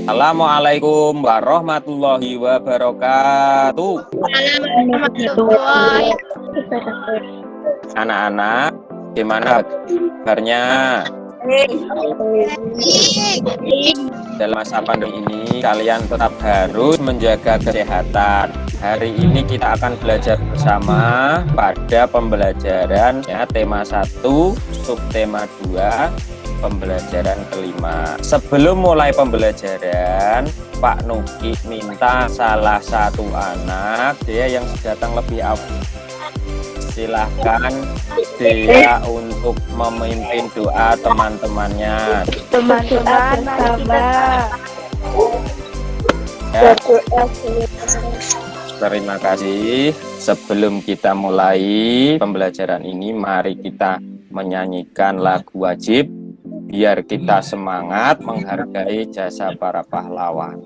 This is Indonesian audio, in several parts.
Assalamualaikum warahmatullahi wabarakatuh. Warahmatullahi wabarakatuh. Anak-anak, gimana kabarnya? Dalam masa pandemi ini, kalian tetap harus menjaga kesehatan. Hari ini kita akan belajar bersama pada pembelajaran tema 1, subtema 2, pembelajaran kelima. Sebelum mulai pembelajaran, Pak Nuki minta salah satu anak, dia yang datang lebih awal, silahkan dia untuk memimpin doa teman-temannya. Teman-teman, Ya, terima kasih. Sebelum kita mulai pembelajaran ini, mari kita menyanyikan lagu wajib biar kita semangat menghargai jasa para pahlawan.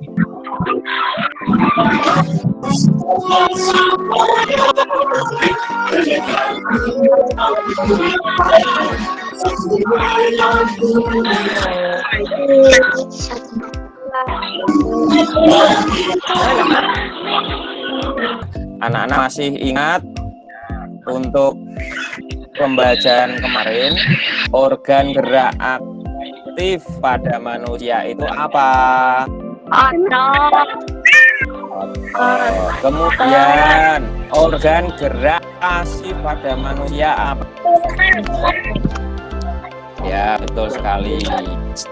Anak-anak masih ingat untuk pembelajaran kemarin, organ gerak aktif pada manusia itu apa? Kemudian organ gerak pasif pada manusia apa? Ya, betul sekali.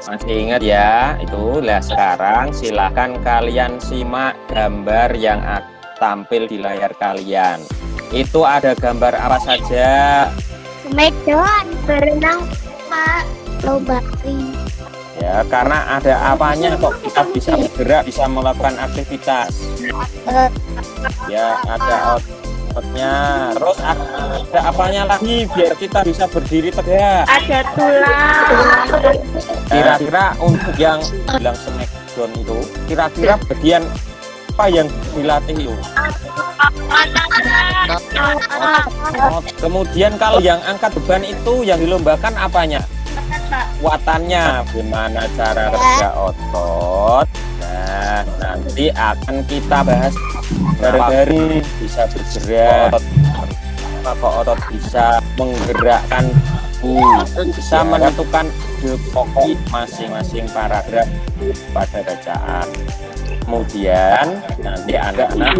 Masih ingat ya? Itu. Nah, sekarang silahkan kalian simak gambar yang tampil di layar kalian. Itu ada gambar apa saja? Medan berenang, Pak, lomba. Ya, karena ada apanya kok kita bisa bergerak, bisa melakukan aktivitas. Ya, ada ototnya. Terus ada apanya lagi biar kita bisa berdiri tegak? Ada tulang. Kira-kira untuk yang bilang smackdown itu, kira-kira bagian apa yang dilatih itu? Kemudian kalau yang angkat beban itu yang dilombakan apanya? Kekuatannya. Gimana cara kerja otot? Nah, nanti akan kita bahas bareng-bareng. Bisa bergerak, apa kok otot bisa menggerakkan tubuh, bisa menentukan pokok masing-masing paragraf pada bacaan. Kemudian nanti anak-anak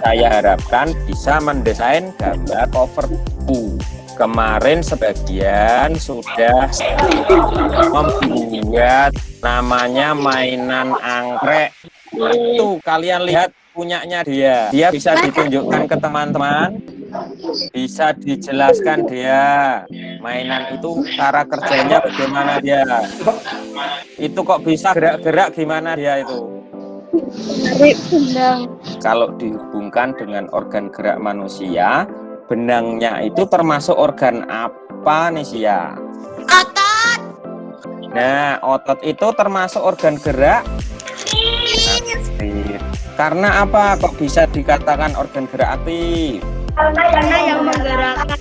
saya harapkan bisa mendesain gambar cover buku. Kemarin sebagian sudah membuat namanya mainan angkrek. Itu kalian lihat punyanya dia. Dia bisa ditunjukkan ke teman-teman, bisa dijelaskan dia mainan itu cara kerjanya bagaimana dia. Itu kok bisa gerak-gerak gimana dia itu? Kalau dihubungkan dengan organ gerak manusia, benangnya itu termasuk organ apa nih Sia? Otot. Nah, otot itu termasuk organ gerak aktif. Karena apa kok bisa dikatakan organ gerak aktif? Karena yang menggerakkan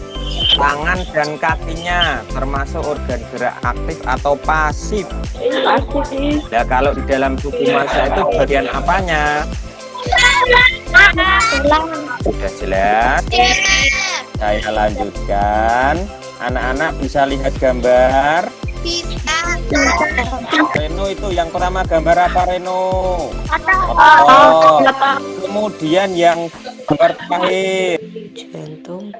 Tangan dan kakinya termasuk organ gerak aktif atau pasif? pasif. Nah, kalau di dalam tubuh manusia itu bagian apanya? Sudah jelas? Saya lanjutkan. Anak-anak bisa lihat gambar. Reno itu yang pertama gambar apa Reno? Otot. Kemudian yang gambar terakhir Jantung.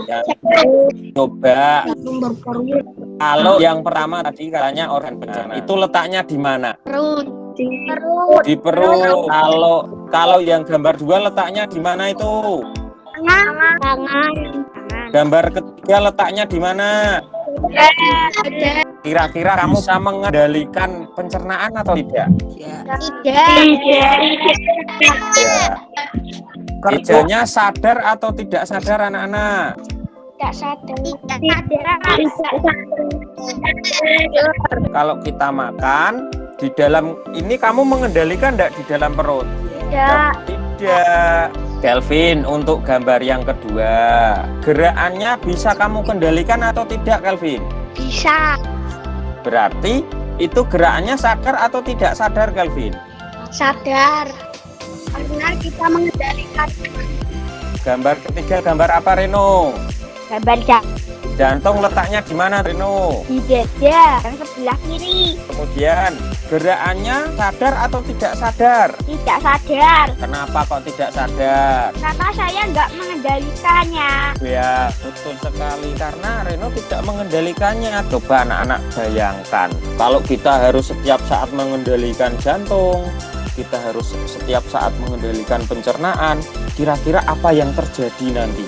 ya, coba kalau yang pertama tadi katanya organ bencana itu letaknya di mana? Perut. Di perut. Kalau yang gambar 2 letaknya di mana itu? Tangan. Gambar ketiga letaknya di mana? Kira-kira kamu bisa mengendalikan pencernaan atau tidak? Tidak. Ya. Kerjanya sadar atau tidak sadar anak-anak? Tidak sadar. Kalau kita makan di dalam ini kamu mengendalikan enggak di dalam perut? Tidak. Tidak. Kelvin, untuk gambar yang kedua, gerakannya bisa kamu kendalikan atau tidak, Kelvin? Bisa. Berarti Itu gerakannya sadar atau tidak sadar, Calvin? Sadar. Karena kita mengendalikan. Gambar ketiga, gambar apa, Reno? Gambar Jantung letaknya di mana, Reno? di dada yang sebelah kiri. Kemudian gerakannya sadar atau tidak sadar? Tidak sadar. Kenapa kok tidak sadar? Karena saya nggak mengendalikannya. Ya, betul sekali. Karena Reno tidak mengendalikannya. Coba anak-anak bayangkan, kalau kita harus setiap saat mengendalikan jantung, kita harus setiap saat mengendalikan pencernaan, kira-kira apa yang terjadi nanti?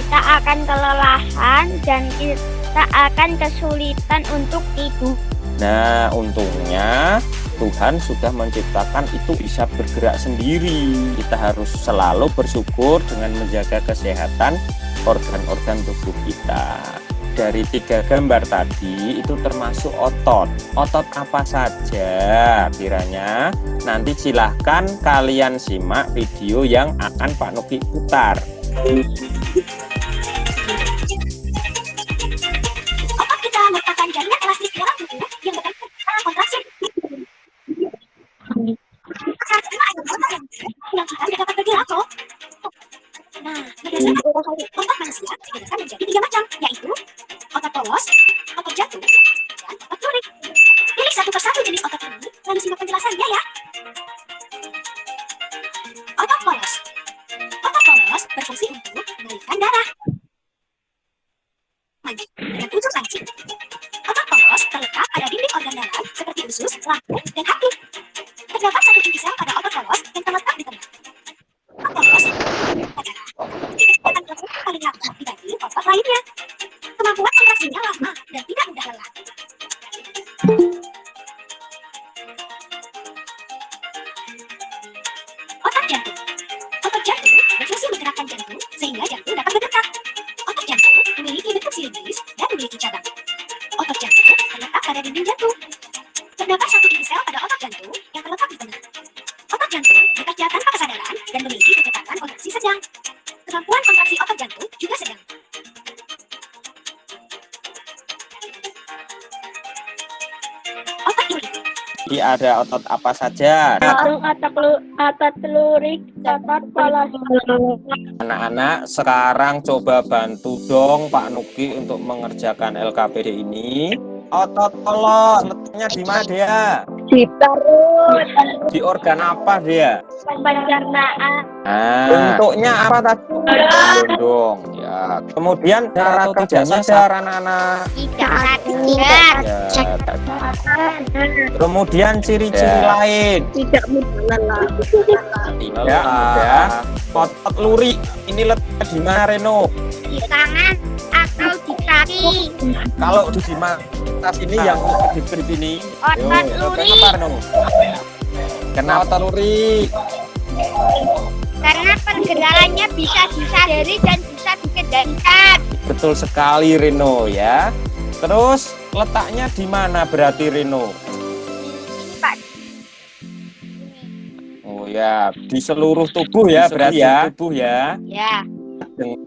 Kita akan kelelahan dan kita akan kesulitan untuk tidur. Nah, untungnya Tuhan sudah menciptakan itu bisa bergerak sendiri. Kita harus selalu bersyukur dengan menjaga kesehatan organ-organ tubuh kita. Dari 3 gambar tadi itu termasuk otot. Otot apa saja kiranya? Nanti silahkan kalian simak video yang akan Pak Nuki putar. Otot kita merupakan jaringan elastis di dalam tubuh yang bekerja secara kontraksi. Saat semua air otot yang kita tidak dapat bergerak loh. Nah, berdasarkan otot manusia dibedakan menjadi 3 macam, yaitu otot polos, otot jantung, dan otot lurik. Pilih satu persatu jenis otot ini, lalu simak penjelasannya ya. Otot polos. Otot polos berfungsi untuk mengalirkan darah. Dengan ujung lancip. Otot polos terletak pada dinding organ dalam seperti usus, lambung, dan hati. Terdapat satu inti sel pada otot polos yang terletak di tengah. Otot polos akan berfungsi paling lama dibanding otot lainnya. Kemampuan kontraksinya lama dan tidak mudah lelah. Otot jantung. Otot jantung berfungsi menggerakkan jantung sehingga jantung dapat berdetak. Otot jantung memiliki bentuk silindris dan memiliki cabang. Otot jantung terletak pada dinding jantung. Terdapat satu inti sel pada otot jantung yang terletak di tengah. Otot jantung bekerja tanpa kesadaran dan memiliki kecepatan kontraksi sedang. Kemampuan kontraksi otot jantung juga sedang. Otot lurik. Jadi ada otot apa saja? Otot lurik, otot polos. Anak-anak sekarang coba bantu dong Pak Nuki untuk mengerjakan LKPD ini. Otot polos letaknya di mana dia? Di perut. Di organ apa dia? Pencernaan. Bentuknya apa tadi? Gelondong. Ya. Kemudian cara kerjanya sadar anak-anak. Tidak sadar. Ya. Kemudian ciri-ciri lain. Tidak mudah lelah. Tidak mudah. Otot lurik ini letaknya di mana, Reno? Di tangan atau di kaki. Kalau di atas ini yang kedip-kedip ini. Otot lurik. Kenapa, Reno? Kenapa otot lurik? Karena pergerakannya bisa disadari dan bisa dikendalikan. Betul sekali, Reno ya. Terus letaknya di mana berarti, Reno? Pak. Oh ya, di seluruh tubuh ya berarti ya. Tubuh ya. Ya.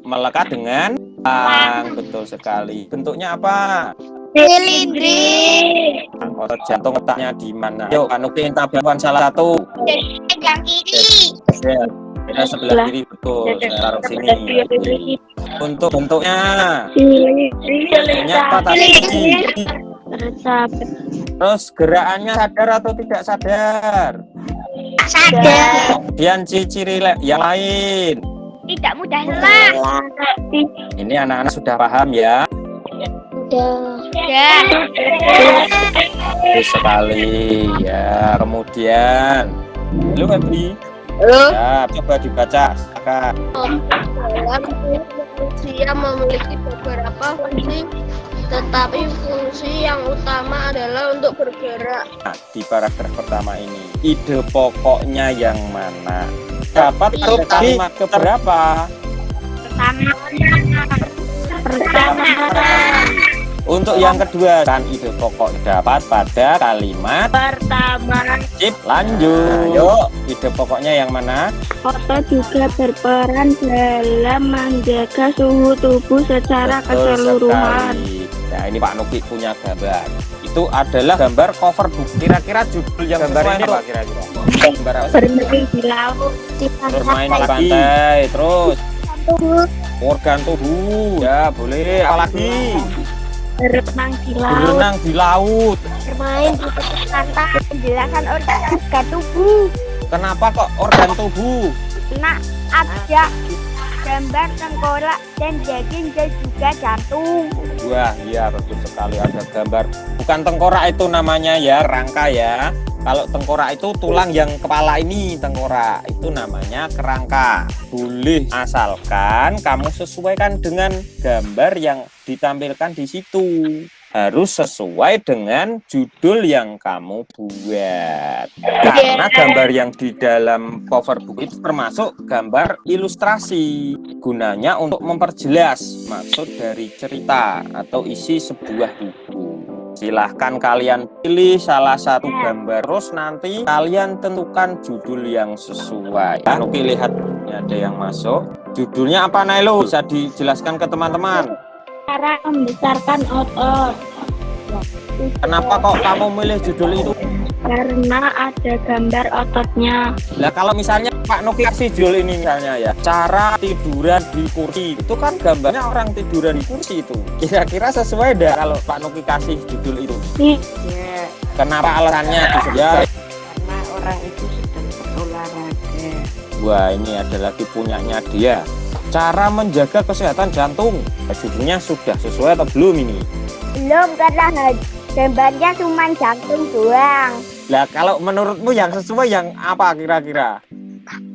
Melekat dengan tulang. Betul sekali. Bentuknya apa? Silindris. Otot jantung letaknya di mana? Yuk, Pak Nuki minta bantuan salah satu. Yang kiri. Ya, kita sebelah kiri betul. Saya taruh sini. Untuk bentuknya. Bentuknya apa tadi? Terus gerakannya sadar atau tidak sadar? Sadar. Kemudian ciri-ciri yang lain. Tidak mudah lelah. Ini anak-anak sudah paham ya? Sudah. Bagus sekali ya. Kemudian, halo Febri. Halo. Ya, coba dibaca. Silakan. Manusia memiliki beberapa fungsi, tetapi fungsi yang utama adalah untuk bergerak. Nah, di paragraf pertama ini, ide pokoknya yang mana? Dapat pada kalimat keberapa? Pertama. Untuk yang kedua, kan ide pokok dapat pada kalimat Pertama. sip. Lanjut. Yuk, ide pokoknya yang mana? Otot juga berperan dalam menjaga suhu tubuh secara Betul keseluruhan. sekali. Nah, ini Pak Nuki punya gambar. Itu adalah gambar cover buku. Kira-kira judul yang gambar ini apa kira-kira? Gambar apa? Bermain di laut, di Bermain di pantai, pantai, terus tubuh, organ tubuh. Ya, boleh. Apalagi? berenang di laut, Berenang di laut. bermain di tepi pantai, penjelasan organ tubuh. Kenapa kok organ tubuh? Nah, ada gambar tengkorak dan daging dan juga jantung. Wah, iya betul sekali, ada gambar. Bukan tengkorak itu namanya ya, rangka ya. Kalau tengkorak itu tulang yang kepala ini, tengkorak itu namanya kerangka. Boleh, asalkan kamu sesuaikan dengan gambar yang ditampilkan di situ. Harus sesuai dengan judul yang kamu buat. Karena gambar yang di dalam cover buku itu termasuk gambar ilustrasi. Gunanya untuk memperjelas maksud dari cerita atau isi sebuah buku. Silahkan kalian pilih salah satu gambar, terus nanti kalian tentukan judul yang sesuai. Oke, lihat ini ada yang masuk. Judulnya apa, Nailo? Bisa dijelaskan ke teman-teman. Cara membesarkan otot. Kenapa kok kamu milih judul itu? Karena ada gambar ototnya. Nah, kalau misalnya Pak Nuki kasih judul ini misalnya ya, cara tiduran di kursi, itu kan gambarnya orang tiduran di kursi itu. Kira-kira sesuai dah kalau Pak Nuki kasih judul itu? Ya, Kenapa alasannya? Ya. karena orang itu sedang berolahraga. Wah, ini ada lagi punyanya dia. Cara menjaga kesehatan jantung. Judulnya sudah sesuai atau belum ini? Belum, karena gambarnya cuma jantung doang. Nah, kalau menurutmu yang sesuai yang apa kira-kira?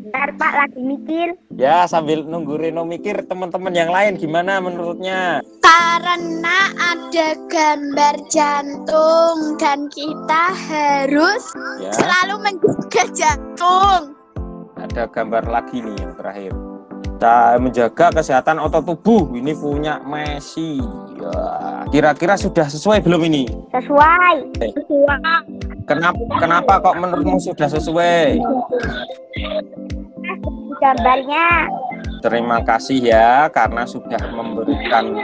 Ntar Pak lagi mikir. Ya, sambil nunggu Reno mikir, teman-teman yang lain gimana menurutnya? Karena ada gambar jantung dan kita harus Ya, selalu menjaga jantung. ada gambar lagi nih yang terakhir. Kita menjaga kesehatan otot tubuh. Ini punya Messi. Ya, kira-kira sudah sesuai belum ini? Sesuai. Sesuai. Kenapa kok menurutmu sudah sesuai? Gambarnya. Terima kasih ya karena sudah memberikan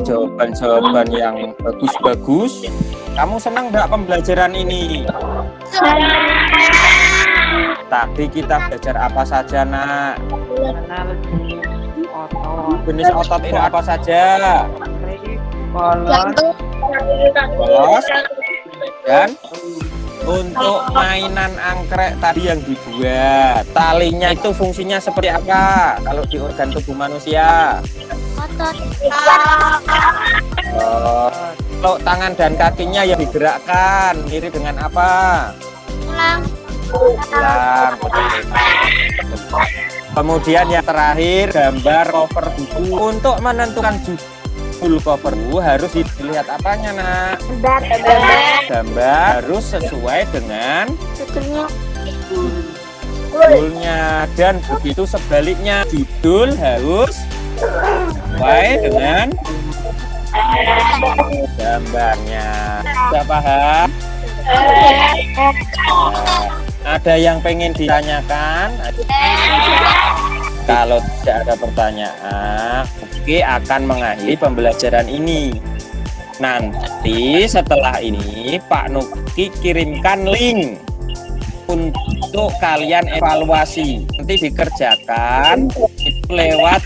jawaban-jawaban yang bagus-bagus. Kamu senang nggak pembelajaran ini? Tadi kita belajar apa saja, Nak? Jenis otot itu apa saja? Jantung. Polos. Dan untuk mainan angkrek tadi yang dibuat, talinya itu fungsinya seperti apa kalau di organ tubuh manusia? Otot. Kalau tangan dan kakinya yang digerakkan mirip dengan apa? Tulang. Tulang. Kemudian yang terakhir gambar cover buku. Untuk menentukan judul cover buku harus dilihat apanya, Nak? Gambar harus sesuai dengan judulnya, dan begitu sebaliknya, judul harus sesuai dengan gambarnya. Sudah paham? Ada yang pengen ditanyakan? Kalau tidak ada pertanyaan, oke, akan mengakhiri pembelajaran ini. Nanti setelah ini Pak Nuki kirimkan link untuk kalian evaluasi. Nanti dikerjakan itu lewat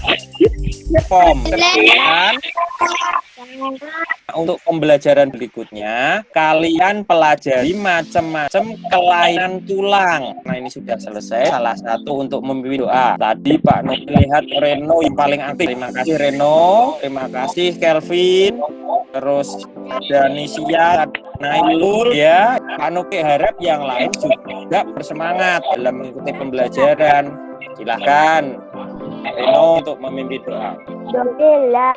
form. Kemudian untuk pembelajaran berikutnya kalian pelajari macam-macam kelainan tulang. Nah, ini sudah selesai. Salah satu untuk memimpin doa. Tadi Pak Nuki lihat Reno yang paling aktif. Terima kasih Reno, terima kasih Kelvin, terus Danisia, Nailul ya. Pak Nuki harap yang lain juga bersemangat dalam mengikuti pembelajaran. Silahkan Reno untuk memimpin doa. Alhamdulillah.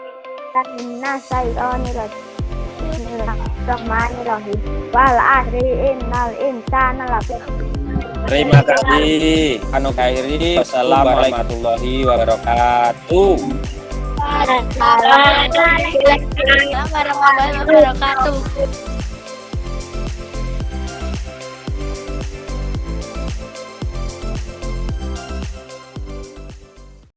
Bismillahirrahmanirrahim. Wal asri innal insana lafi. Terima kasih Anu Khairi. Wassalamualaikum warahmatullahi wabarakatuh. Waalaikumsalam warahmatullahi wabarakatuh.